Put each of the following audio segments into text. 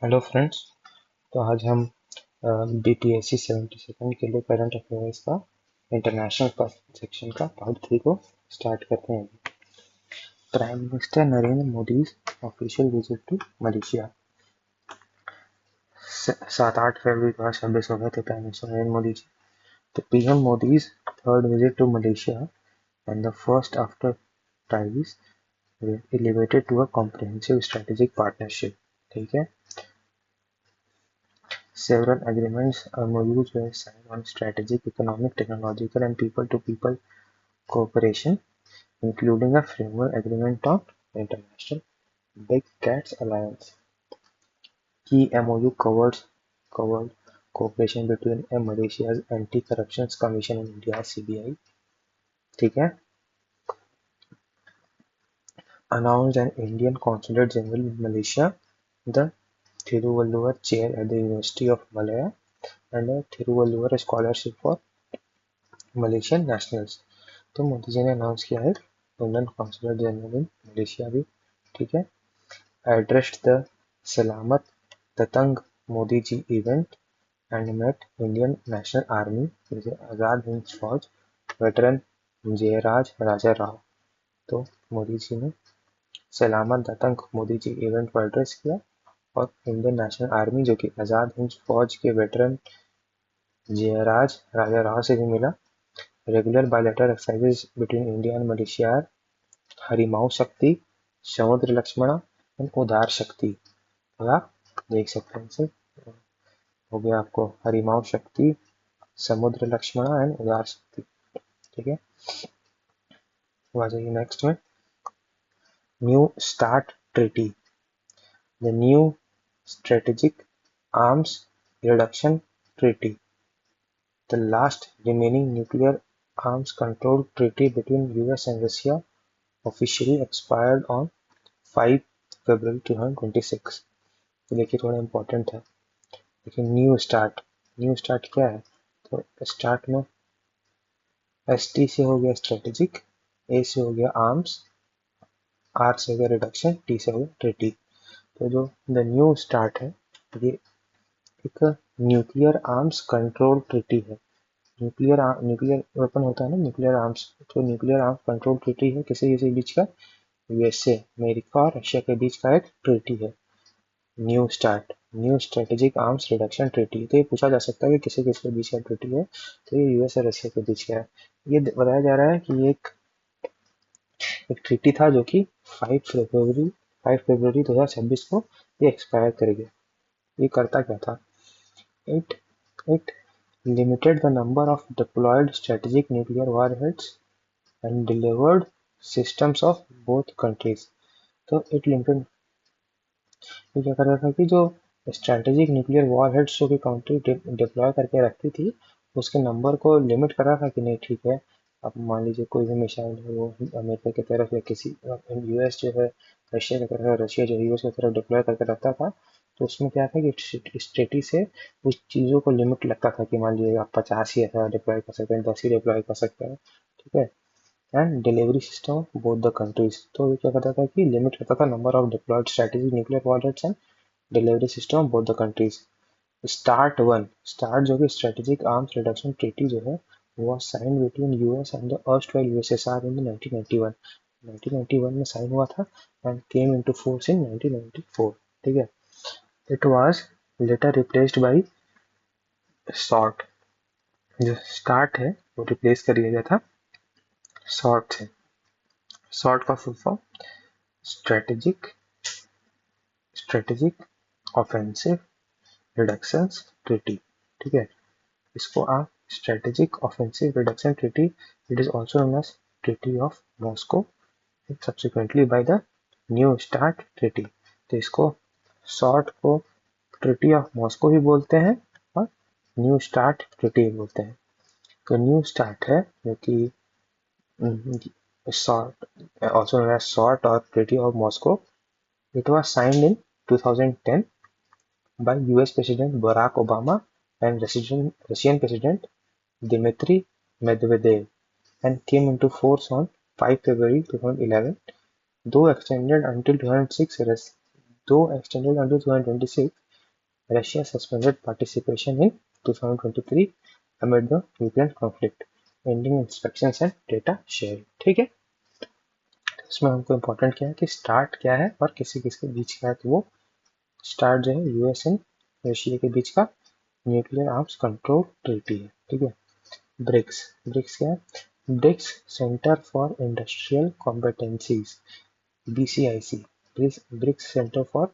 Hello friends. तो आज हम बीपीएससी 72 के लिए करंट अफेयर्स का इंटरनेशनल का सेक्शन का पार्ट 3 को स्टार्ट करते हैं। Prime minister Narendra Modi official visit to Malaysia. 7-8 फरवरी 2026 हो गए थे प्राइम मिनिस्टर नरेंद्र मोदी जी। तो PM Modi's third visit to Malaysia and the first after ties elevated to a comprehensive strategic partnership। ठीक है। Several agreements or MOUs were signed on strategic, economic, technological, and people-to-people cooperation, including a framework agreement on the International Big Cats Alliance. Key MOU covered cooperation between Malaysia's Anti-Corruption Commission and India's CBI. ठीक है। Announced an Indian Consulate General in Malaysia, the Thiruvalluvar Chair at the University of Malaya, and a Thiruvalluvar Scholarship for Malaysian nationals. तो मोदी जी ने announce किया है Indian consulate general in Malaysia भी। ठीक है। Addressed the Selamat Datang Modi ji event and met Indian National Army जैसे आज़ाद हिंद फौज veteran Jayraj राजा राव। तो मोदी जी ने सलामत ततंग मोदी जी इवेंट को एड्रेस किया और इंडियन नेशनल आर्मी जो कि आज़ाद हिंद फौज के वेटरन जयराज राजा राव से भी मिला। Regular bilateral exercises between India and Malaysia are Harimau शक्ति, समुद्र लक्ष्मणा एंड उदार शक्ति। तो आप देख सकते हैं इसे। हो गया आपको हरिमाऊ शक्ति, समुद्र लक्ष्मणा एंड उदार शक्ति। ठीक है। आ जाइए नेक्स्ट में new START treaty. The new strategic arms reduction treaty, the last remaining nuclear arms control treaty between US and Russia, officially expired on 5 फरवरी 2026। तो देखिए थोड़ा इम्पोर्टेंट है। देखिए न्यू स्टार्ट क्या है। तो स्टार्ट में एस टी से हो गया स्ट्रेटेजिक, ए से हो गया आर्म्स, आर से हो गया रिडक्शन, टी से हो गया ट्रीटी। तो जो द न्यू स्टार्ट है ये एक न्यूक्लियर आर्म्स कंट्रोल ट्रीटी है। न्यूक्लियर वेपन होता है ना न्यूक्लियर आर्म्स, तो न्यूक्लियर आर्म्स कंट्रोल ट्रीटी है किसी बीच का, यूएसए अमेरिका और रशिया के बीच का एक ट्रीटी है। New strategic arms reduction treaty. तो ये पूछा जा सकता है कि किसी किस के बीच का ट्रीटी है। तो ये यूएस और रशिया के बीच का है। ये बताया जा रहा है कि ये एक ट्रीटी था जो कि 5 फरवरी 2026 को ये एक्सपायर कर गया। ये करता क्या था। It it limited the number of deployed strategic nuclear warheads and delivered systems of both countries. तो इट लिमिटेड ये क्या कर रहा था कि जो स्ट्रेटेजिक न्यूक्लियर वॉरहेड्स जो कि कंट्री डिप्लॉय करके रखती थी उसके नंबर को लिमिट कर रहा था कि नहीं ठीक है। अब मान लीजिए कोई भी मिसाइल है वो अमेरिका की तरफ या किसी यूएस जो है रशिया की तरफ, रशिया जो है यूएस की तरफ डिप्लॉय करके रखता था। तो उसमें क्या था कि स्ट्रेटी से उस चीज़ों को लिमिट लगता था कि मान लीजिए आप 50 ही ऐसा डिप्लॉय कर सकते हैं, 10 ही डिप्लॉय कर सकते हैं। ठीक है। And delivery system of both the countries. तो ये क्या करता था कि लिमिट करता था number of deployed strategic nuclear warheads and delivery system of both the countries. Start जो कि स्ट्रेटेजिक आर्म्स रिडक्शन ट्रीटी जो है was signed between US and the erstwhile USSR in 1991। 1991 में साइन हुआ था and came into force in 1994। ठीक है। It was later replaced by SORT। जो स्टार्ट है वो रिप्लेस कर दिया गया था SORT से। SORT का full form strategic offensive reductions treaty. ठीक है। इसको आप strategic offensive reduction treaty, it is also known as treaty of Moscow subsequently by the new START treaty. तो इसको शॉर्ट को ट्रीटी ऑफ मॉस्को भी बोलते हैं और न्यू स्टार्ट ट्रीटी भी बोलते हैं। तो न्यू स्टार्ट है जो कि short also known as short और treaty of Moscow. It was signed in 2010 by US President Barack Obama and Russian President Dmitry Medvedev and came into force on 5 February 2011, though extended until 2026, Russia suspended participation in 2023 amid the Ukraine conflict, ending inspections and data sharing. ठीक है, इसमें हमको important क्या है कि start क्या है और किसी किसके बीच का है, तो वो स्टार्ट जो है यूएस एंड रशिया के बीच का न्यूक्लियर आर्म्स कंट्रोल ट्रीटी है। ठीक है, ब्रिक्स, ब्रिक्स क्या है? BRICS center for industrial competencies, BCIC, BRICS Center for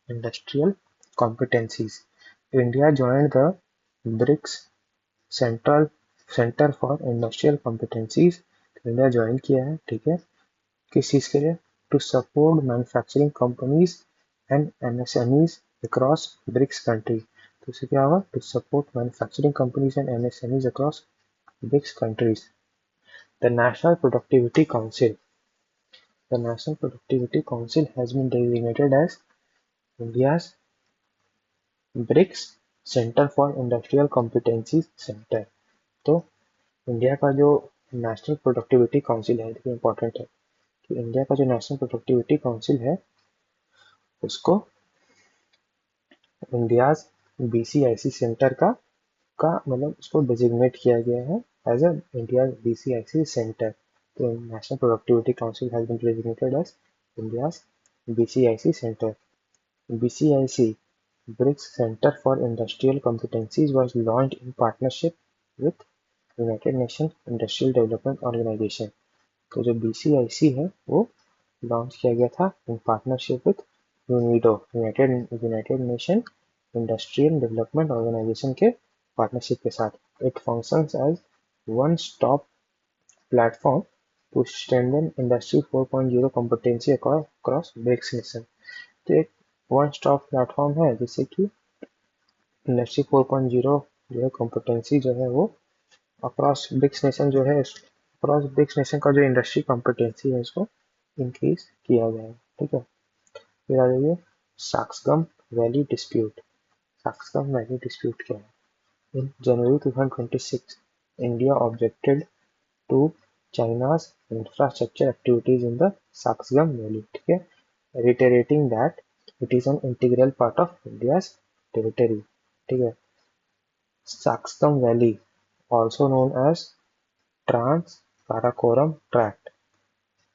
Industrial Competencies. India joined the BRICS Central Center for Industrial Competencies. India join किया है, ठीक है, किस चीज़ के लिए? To support manufacturing companies and MSMEs across BRICS country. तो इससे क्या होगा? To support manufacturing companies and MSMEs across BRICS countries. The national productivity council, the National Productivity Council has been designated as India's BRICS center for industrial competency center. तो India का जो national productivity council है, देखिए important है कि India का जो national productivity council है उसको इंडियाज BCIC सेंटर का मतलब उसको डिजिग्नेट किया गया है as a India BCIC centre. तो national productivity council has been designated as India's BCIC centre. BCIC BRICS Center for Industrial Competencies was launched in partnership with United Nations Industrial Development Organization। तो जो BCIC है वो launch किया गया था in partnership with UNIDO, united nation industrial development organization के partnership के साथ। It functions as one stop platform to strengthen industry 4.0 competency across BRICS nation. तो एक वन स्टॉप प्लेटफॉर्म है जिससे कि इंडस्ट्री 4.0 जो है कॉम्पिटेंसी जो है वो अक्रॉस ब्रिक्स नेशन जो है, अक्रॉस ब्रिक्स नेशन का जो इंडस्ट्री कॉम्पिटेंसी है उसको इंक्रीज किया जाए। ठीक है, फिर आ जाइए Shaksgam valley dispute. Shaksgam valley dispute क्या है? In January 2026 India objected to China's infrastructure activities in the Saxgam Valley, ठीक है, reiterating that it is an integral part of India's territory, ठीक है। Saxgam Valley, also known as Trans-Karakoram Tract,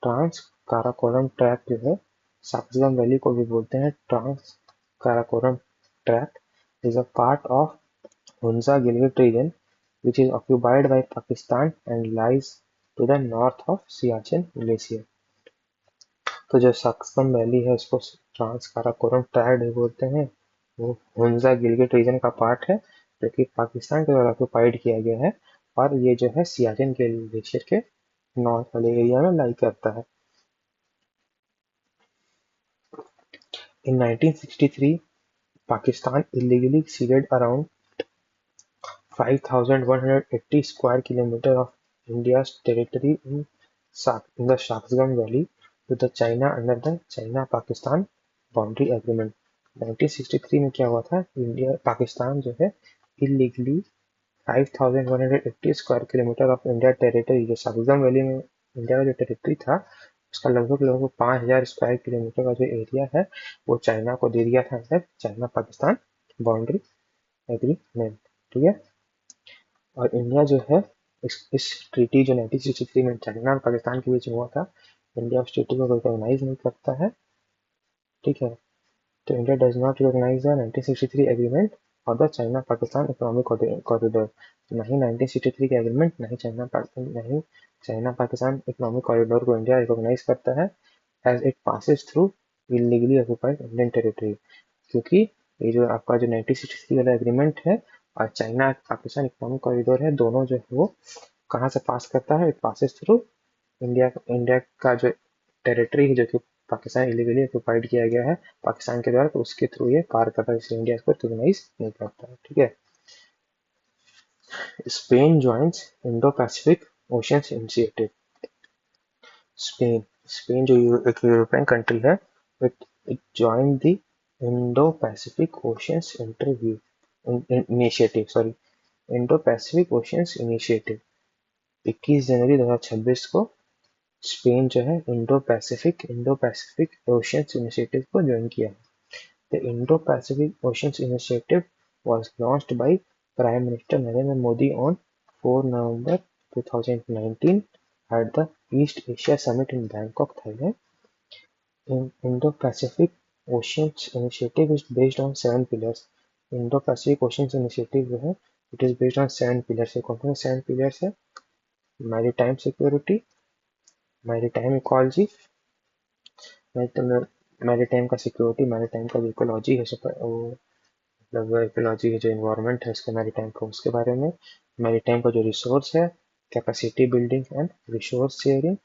Trans-Karakoram Tract जो है Saxgam Valley को भी बोलते हैं Trans-Karakoram Tract, is a part of Hunza Gilgit region which is occupied by Pakistan and lies to the north of Siachen Glacier। तो जो सक्सम valley है उसको ट्रांस काराकोरम ट्रैक्ट भी बोलते हैं। वो हुंजा गिलगिट रीजन का पार्ट है जो कि पाकिस्तान के द्वारा ऑक्युपाइड किया गया है और ये जो है सियाचिन के ग्लेशियर के नॉर्थ वाले एरिया में लाई करता है। In 1963, Pakistan illegally ceded around 5,180 square kilometers of India's territory in the Shaksgam Valley to the China under the China-Pakistan Boundary Agreement। 1963 में क्या हुआ था? इंडिया पाकिस्तान जो है illegally 5,180 square kilometre of India territory, जो शाकजम वैली में इंडिया का जो टेरिटरी था उसका लगभग 5,000 स्क्वायर किलोमीटर का जो एरिया है वो चाइना को दे दिया था under China Pakistan boundary agreement. ठीक है, और इंडिया जो है इस ट्रीटी जो 1963 में चाइना और पाकिस्तान के बीच हुआ था, इंडिया उस ट्रीटी को रिकॉग्नाइज नहीं करता है। ठीक है, तो India does not recognise the 1963 agreement और the China Pakistan economic corridor. नहीं 1963 के एग्रीमेंट, नहीं चाइना पाकिस्तान इकोनॉमिक कॉरिडोर को इंडिया रिकॉग्नाइज करता है as it passes through illegally occupied Indian territory. क्योंकि ये जो आपका जो 1963 वाला एग्रीमेंट है और चाइना पाकिस्तान इकोनॉमिक कॉरिडोर है, दोनों जो है वो कहाँ से पास करता है? इट पासेस थ्रू इंडिया का जो टेरिटरी है जो कि पाकिस्तान इलीगली ऑक्युपाइड किया गया है पाकिस्तान के द्वारा, तो उसके थ्रू ये पार करता है, इसलिए इंडिया इसको रिकॉग्नाइज नहीं करता है। ठीक है, Spain joins Indo Pacific oceans initiative. Spain जो एक यूरोपियन कंट्री है, it join the Indo Pacific oceans Indo Pacific oceans initiative. 21 जनवरी 2026 को स्पेन जो है इंडो पैसिफिक ओशियंस इनिशिएटिव को ज्वाइन किया है। The Indo-Pacific Oceans Initiative was launched by Prime Minister Narendra Modi on 4 November 2019 at the East Asia Summit in Bangkok, Thailand. Indo-Pacific Oceans Initiative is based on 7 pillars. Indo-Pacific Oceans Initiative जो है, it is based on 7 pillars. कौन कौन से 7 pillars है? Maritime security, maritime ecology, maritime का security, maritime का जो ecology है, वो मतलब इकोलॉजी है जो इन्वायरमेंट है उसके मैरीटाइम का, उसके बारे में, मैरीटाइम का जो रिसोर्स है, capacity building and resource sharing,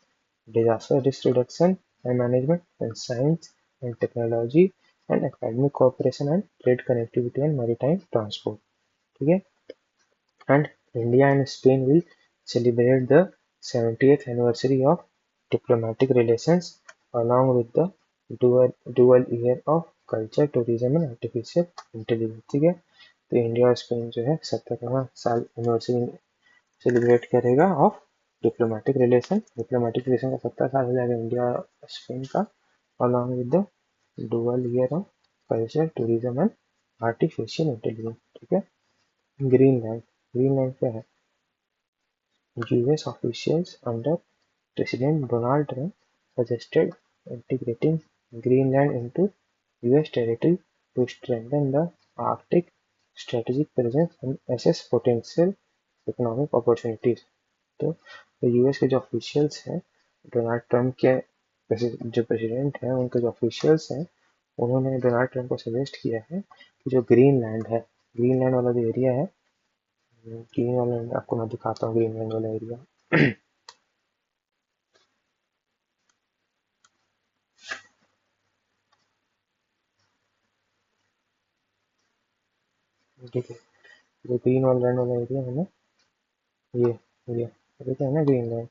disaster risk reduction and management, and science and technology and academic cooperation and trade connectivity and maritime transport. ठीक है, and India and Spain will celebrate the 70th anniversary of diplomatic relations along with the dual year of culture, tourism and artificial intelligence. ठीक है, तो India और Spain जो है 70वां साल anniversary celebrate करेगा ऑफ डिप्लोमेटिक रिलेशन का 70 साल हो जाएगा इंडिया स्पेन का, along with the dual year of culture, tourism and artificial intelligence. ठीक है, ग्रीनलैंड. ग्रीनलैंड क्या है? US officials under president Donald Trump suggested integrating Greenland into US territory to strengthen the Arctic strategic presence and assess potential economic opportunities. तो US के जो officials हैं, Donald Trump के जो प्रेसिडेंट हैं, उनके जो ऑफिशियल्स हैं, उन्होंने डोनाल्ड ट्रंप को सजेस्ट किया है कि जो ग्रीनलैंड है, ग्रीनलैंड वाला जो एरिया है, ग्रीनलैंड आपको मैं दिखाता हूँ, ग्रीनलैंड वाला एरिया. ठीक है, जो ग्रीनलैंड वाला एरिया है ना, ये एरिया देखिए है ना ग्रीनलैंड,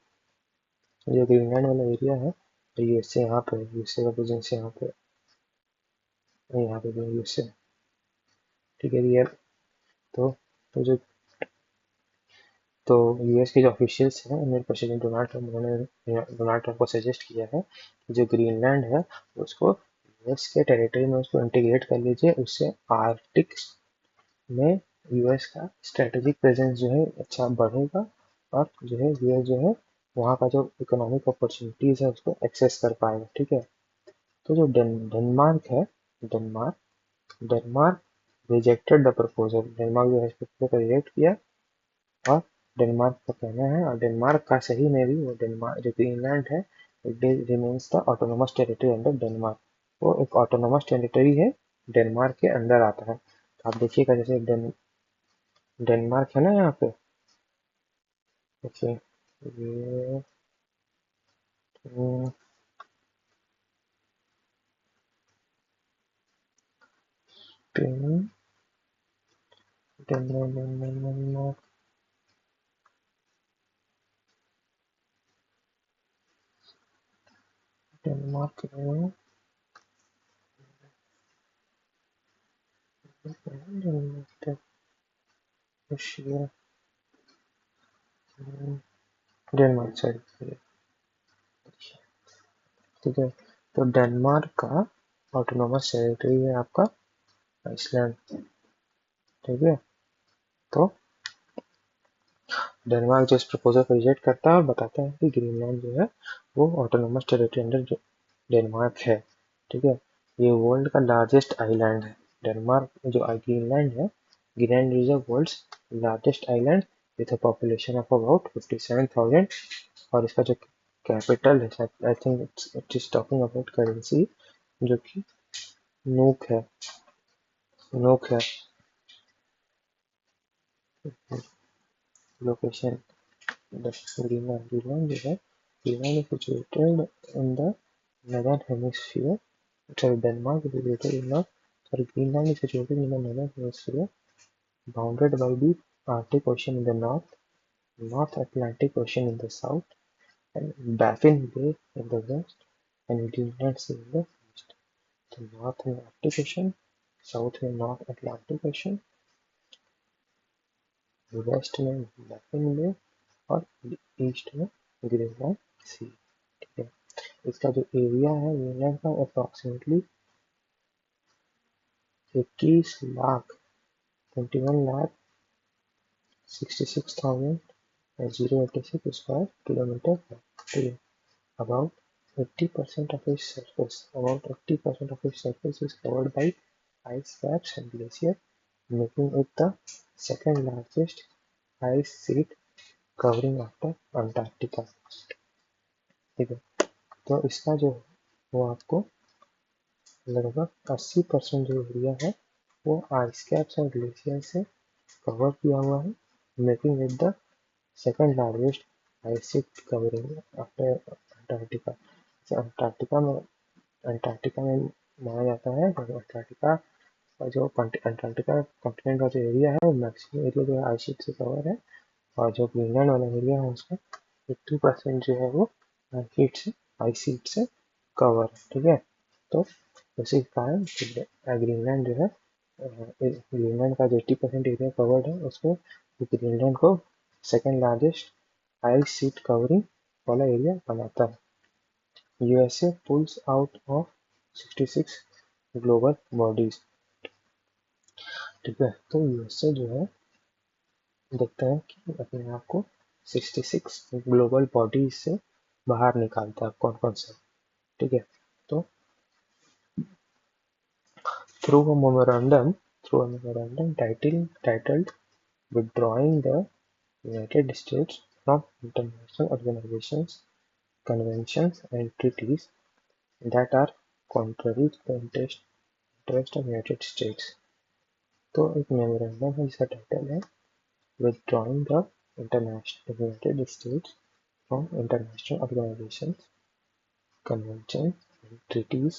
जो ग्रीनलैंड वाला एरिया है, तो यूएसए यहाँ पे, यूएसए का प्रेजेंस यहाँ पे, यहाँ पे यूएसए. ठीक है, ये तो जो तो यूएस के जो ऑफिशियल्स हैं, उन्होंने प्रेसिडेंट डोनाल्ड ट्रंप को सजेस्ट किया है कि जो ग्रीनलैंड है उसको यूएस के टेरिटरी में उसको इंटीग्रेट कर लीजिए, उससे आर्कटिक में यूएस का स्ट्रेटेजिक प्रेजेंस जो है अच्छा बढ़ेगा, और जो है यूएस जो है वहाँ का जो इकोनॉमिक अपॉर्चुनिटीज है उसको एक्सेस कर पाएगा. ठीक है, तो जो डेनमार्क है, Denmark Denmark rejected the proposal. Denmark जो है इस प्रपोजल को रिजेक्ट किया, और डेनमार्क का कहना है, और डेनमार्क का सही में भी वो डेनमार्क जो ग्रीनलैंड है, it remains the autonomous territory under Denmark. वो एक ऑटोनोमस टेरिटरी है, डेनमार्क के अंदर आता है. तो आप देखिएगा जैसे डेनमार्क है ना यहाँ पे, देखिए ये डेनमार्क, डेनमार्क डेनमार्क सॉरी. ठीक है, तो डेनमार्क का ऑटोनोमस टेरिटरी है आपका आइसलैंड. ठीक है, तो डेनमार्क जो इस प्रपोजल को रिजेक्ट करता है और बताता है कि ग्रीनलैंड जो है वो ऑटोनोमस टेरिटरी अंडर डेनमार्क है. ठीक है, ये वर्ल्ड का लार्जेस्ट आइलैंड है. डेनमार्क जो ग्रीनलैंड है, Greenland is the world's largest island with a population of about 57,000, और इसका जो कैपिटल है, I think it is talking about currency, जो कि नूक है, नूक है. लोकेशन Greenland जो है, Greenland is situated in the northern hemisphere. Sorry, Denmark is situated in the Greenland is situated in the northern hemisphere, bounded by the Arctic Ocean in the north, North Atlantic Ocean in the south, and Baffin Bay in the west, and Greenland Sea in the east. तो north में Arctic Ocean, south में North Atlantic Ocean, west में Baffin Bay, और east में Greenland सी. ठीक है, इसका जो एरिया है ग्रीनलैंड का अप्रॉक्सीमेटली 21,66,086 square kilometer है, ठीक है. About 80% of its surface is covered by ice caps and glaciers, making it the second largest ice sheet covering after Antarctica. ठीक है, तो इसका जो वो आपको लगभग 80% जो एरिया है वो आइस कैप्स और ग्लेशियर से कवर किया हुआ है, making it the second largest ice sheet covering after Antarctica. Antarctica में माना जाता है कि अंटार्कटिका का जो अंटार्कटिका कॉन्टिनेंट का जो एरिया है वो मैक्सिमम एरिया जो है आइस शीट से कवर है, और जो ग्रीनलैंड वाला एरिया है उसका 50% जो है वो आइस शीट से कवर है, ठीक है. तो उसी के कारण ग्रीनलैंड जो है ग्रीनलैंड का जो 80% एरिया कवर्ड है उसको ग्रीनलैंड को second largest ice sheet covering वाला एरिया बनाता है. USA pools out of 66 global bodies. ठीक है, तो यूएसए जो है देखते हैं कि अपने आप को 66 ग्लोबल बॉडीज से बाहर निकालता है कौन कौन से, ठीक है. तो through a memorandum titled Withdrawing the United States from International Organizations, Conventions and Treaties that are contrary to the interest of United States. तो एक मेमोरेंडम है जिसका टाइटल है Withdrawing the United States from International Organizations, Conventions and Treaties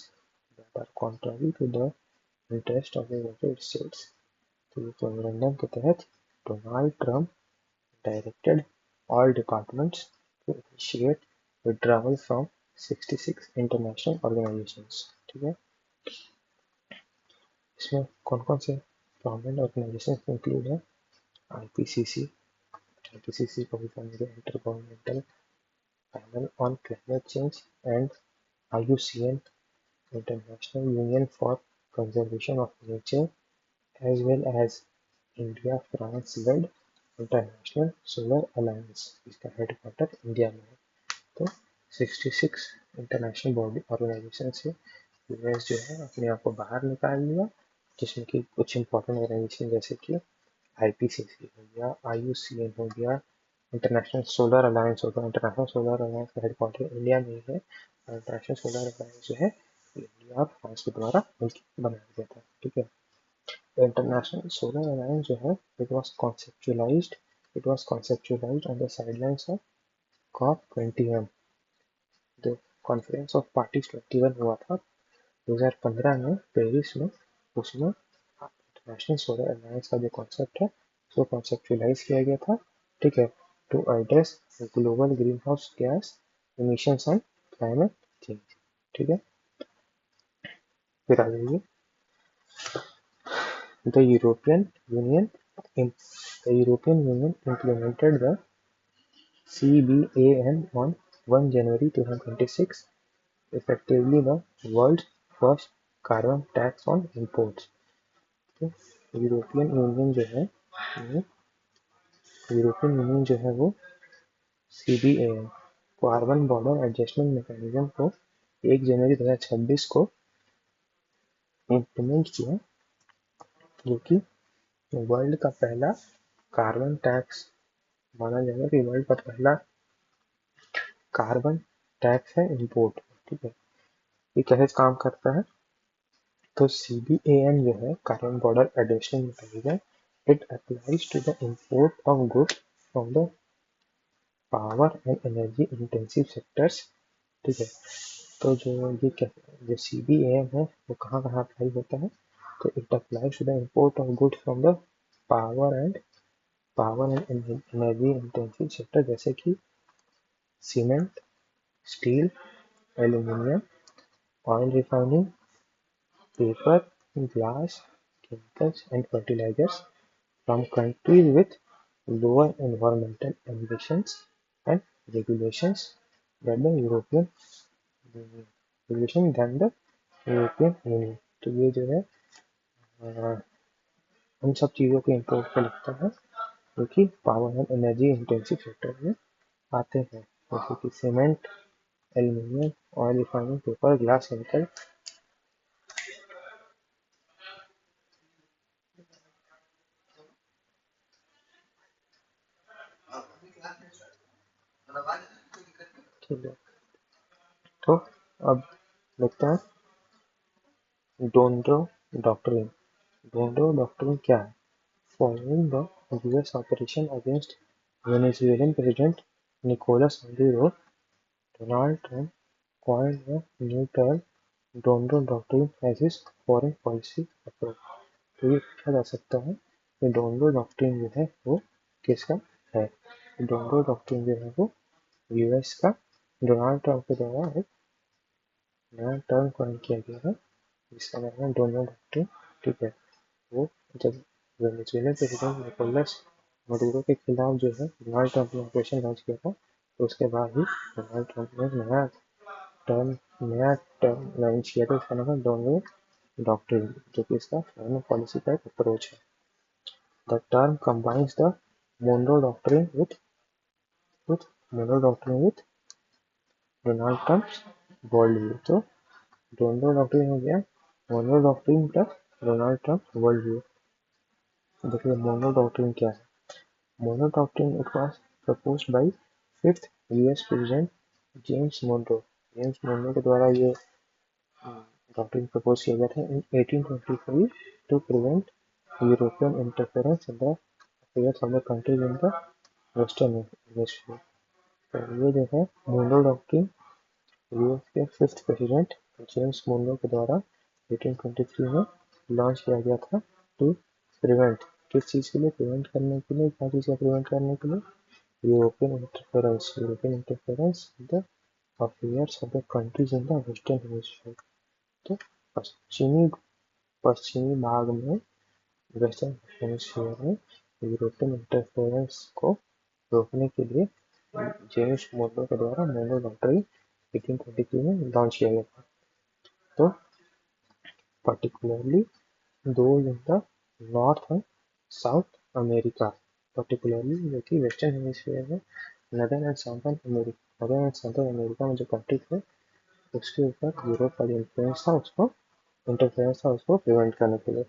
that are contrary to the interest of the United States. तो इस memorandum के तहत Donald Trump directed all departments to initiate withdrawal from 66 international organizations. ठीक है, इसमें कौन कौन से prominent organizations इंक्लूड है? IPCC, IPCC को भी समझे, Intergovernmental Panel on Climate Change, and IUCN, International Union for Conservation of Nature, as well as India France led international solar alliance, इसका हेडक्वार्टर इंडिया में है. तो 66 इंटरनेशनल बॉडी ऑर्गेनाइजेशन से US जो है अपने आप को बाहर निकाल लिया, जिसमें कि कुछ इंपॉर्टेंट ऑर्गेनाइजेशन जैसे कि आईपीसीसी हो गया, आईयूसीएन हो गया, इंटरनेशनल सोलर अलायंस हो गया. इंटरनेशनल सोलर अलायंस का हेडक्वार्टर इंडिया में ही है, और इंटरनेशनल सोलर अलायंस जो है इंडिया और फ्रांस के द्वारा बनाया गया था. ठीक है, The International Solar Alliance जो है it was conceptualized on the sidelines of COP21. The Conference of Parties 21 हुआ था 2015 में पेरिस में. उसमें इंटरनेशनल सोलर अलायंस का जो कॉन्सेप्ट है उसको कॉन्सेप्चुलाइज किया गया था, ठीक है, to address global greenhouse gas emissions and climate change. ठीक है, फिर आ जाइए. The European Union implemented the CBAM on 1 January 2026, effectively the world's first carbon tax on imports. तो यूरोपियन यूनियन जो है वो CBAM carbon border adjustment mechanism को 1 जनवरी 2026 को इम्प्लीमेंट किया, जो कि वर्ल्ड का पहला कार्बन टैक्स माना जाएगा कि वर्ल्ड का पहला कार्बन टैक्स है इंपोर्ट. ठीक है, ये कैसे काम करता है? तो CBAM जो है carbon border adjustment mechanism, it applies to the import of goods from the power and energy intensive sectors. ठीक है, तो जो CBAM है वो कहाँ कहाँ अप्लाई होता है? तो it applies to the import of goods from the power and energy intensive sector, जैसे कि cement, steel, aluminium, oil refining, paper, glass, chemicals and fertilizers from countries with lower environmental ambitions and regulations than the European Union. तो ये जो है उन सब चीज़ों के इम्पोर्ट पे लगता है जो कि power and energy intensive sector में आते हैं, जैसे कि cement, aluminium, oil refining, paper, glass, chemical. ठीक है, तो अब देखते हैं डोनड्रो डॉक्ट्रिन। डोनड्रो डॉक्ट्रिन क्या है? Following the US operation against Venezuelan president Nicolas Maduro, Donald Trump coined a new term, Donroe doctrine as his foreign policy approach. तो ये पूछा जा सकता है कि डोनड्रो डॉक्ट्रिन जो है वो किसका है? डोनड्रो डॉक्ट्रिन जो है वो यूएस का डोनाल्ड ट्रंप के द्वारा एक नया टर्म कॉइन किया गया है जिसका नाम है डोनल्ड डॉक्ट्रिन। ठीक है, वो जब वेनेजुएला प्रेसिडेंट निकोलस मडूरो के खिलाफ जो है डोनाल्ड ट्रंप ने ऑपरेशन लॉन्च किया था, तो उसके बाद ही डोनाल्ड ट्रंप ने टर्म नया टर्म लॉन्च किया था, इसका नाम है डोनल्ड डॉक्ट्रिन, जो कि इसका फॉरेन पॉलिसी का एक अप्रोच है। The term combines the Monroe Doctrine with Monroe Doctrine with Donald Trump's world view. तो डोनल्ड डॉक्ट्रिन हो गया Monroe doctrine plus Donald Trump world view. देखिए मोनो डॉक्ट्रिन क्या है? Monroe doctrine it was proposed by fifth US president James Monroe. James Monroe के द्वारा ये doctrine propose किया गया था in 1823 to prevent European interference in the affairs of the countries in the western hemisphere. तो ये जो है मोनो डॉक्ट्रिन यूएस के फिफ्थ प्रेसिडेंट जेम्स मोनरो के द्वारा 1823 में लॉन्च किया गया था टू प्रिवेंट, किस चीज़ के लिए? प्रिवेंट करने के लिए, क्या चीज़ का प्रिवेंट करने के लिए? European interference in the affairs of the countries in the western hemisphere. तो पश्चिमी पश्चिमी भाग में, वेस्टर्न हेमिस्फीयर में यूरोपियन इंटरफेरेंस को रोकने के लिए जेम्स मोनरो के द्वारा मोनो डॉक्ट्रिन 1823 में लॉन्च किया गया था। तो particularly those in the North and South America, particularly जो कि वेस्टर्न हेमिस्फीयर में नदर्न एंड साउथर्न अमेरिका में जो कंट्री थे उसके ऊपर यूरोप का जो इंटरफेरेंस था उसको प्रिवेंट करने के लिए।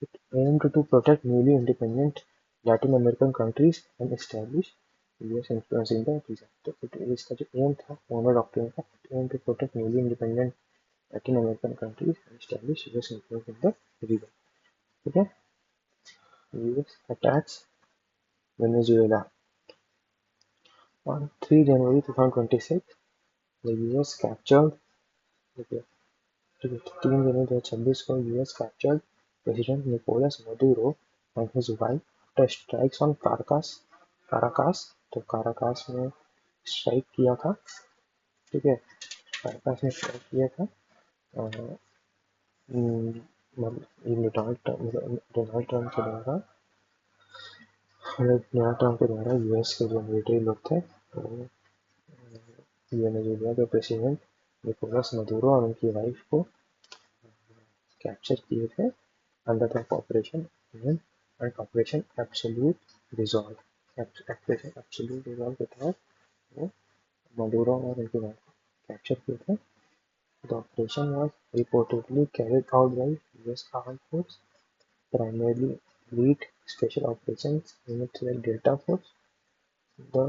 It aimed to protect newly independent Latin American countries and establish US influence in the region। तो इसका जो एम था मोनो डॉक्ट्रिन का, aim to protect newly independent Latin American countries and establish US influence in the region। ठीक है, US attacks Venezuela on 3 January 2026। The US captured, ठीक है, 3 जनवरी 2026 को US captured President Nicolas Maduro and his wife after strikes on Caracas। तो Caracas में strike किया था। ठीक है, काराकास में स्ट्राइक किया था। डोनाल्ड ट्रंप के द्वारा यूएस के जो मिलिट्री लोग थे तो वेनेजुएला के प्रेसिडेंट निकोलस मदुरो और उनकी वाइफ को कैप्चर किए थे under the operation and operation absolute resolve. Operation absolute resolve के तहत वो मदुरो और उनकी वाइफ को कैप्चर किए थे। The operation was reportedly carried out by US Armed Force, primarily Elite Special Operations units like Delta Force। The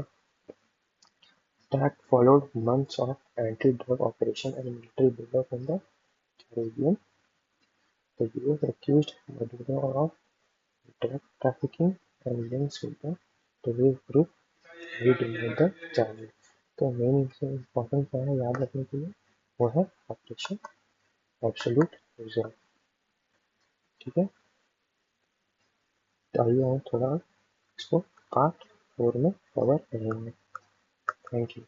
attack followed months of anti-drug operations and military buildup in the Caribbean. The US accused Maduro of drug trafficking and links with the terrorist group he denied the charges। तो main important क्या है याद रखने के लिए, वो है operation absolute resolve. ठीक है, तो आइए हम थोड़ा इसको पार्ट 4 में कवर करेंगे। Thank you.